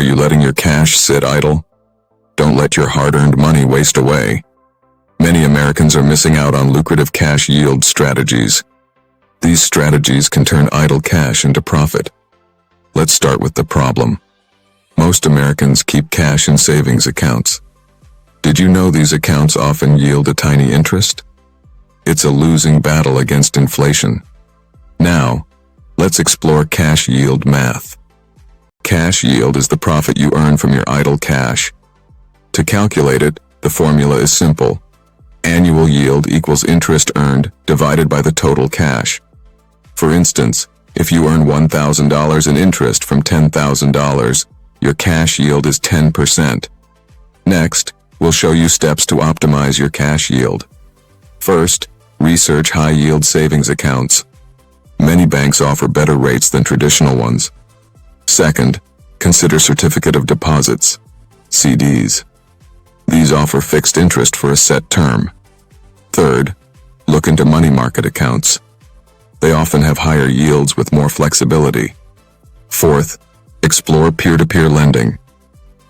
you letting your cash sit idle? Don't let your hard-earned money waste away. Many Americans are missing out on lucrative cash yield strategies. These strategies can turn idle cash into profit. Let's start with the problem. Most Americans keep cash in savings accounts. Did you know these accounts often yield a tiny interest? It's a losing battle against inflation. Now, let's explore cash yield math. Cash yield is the profit you earn from your idle cash. To calculate it, the formula is simple. Annual yield equals interest earned divided by the total cash. For instance, if you earn $1,000 in interest from $10,000, your cash yield is 10%. Next, we'll show you steps to optimize your cash yield. First, research high-yield savings accounts. Many banks offer better rates than traditional ones. Second, consider certificate of deposits, CDs. These offer fixed interest for a set term. Third, look into money market accounts. They often have higher yields with more flexibility. Fourth, explore peer-to-peer lending.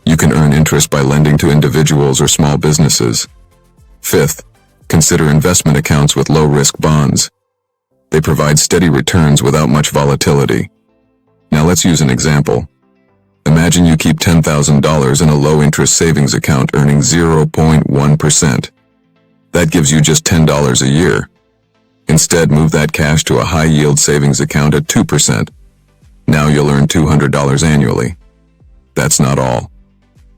You can earn interest by lending to individuals or small businesses. Fifth, consider investment accounts with low-risk bonds. They provide steady returns without much volatility. Now let's use an example. Imagine you keep $10,000 in a low-interest savings account earning 0.1%. That gives you just $10 a year. Instead, move that cash to a high-yield savings account at 2%. Now you'll earn $200 annually. That's not all.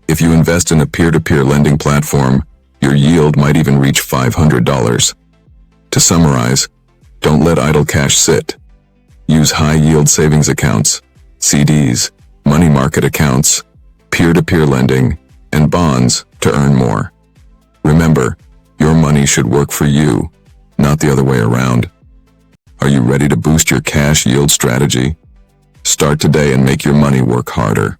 If you invest in a peer-to-peer lending platform, your yield might even reach $500. To summarize, don't let idle cash sit. Use high-yield savings accounts, CDs, money market accounts, peer-to-peer lending, and bonds to earn more. Remember, your money should work for you, not the other way around. Are you ready to boost your cash yield strategy? Start today and make your money work harder.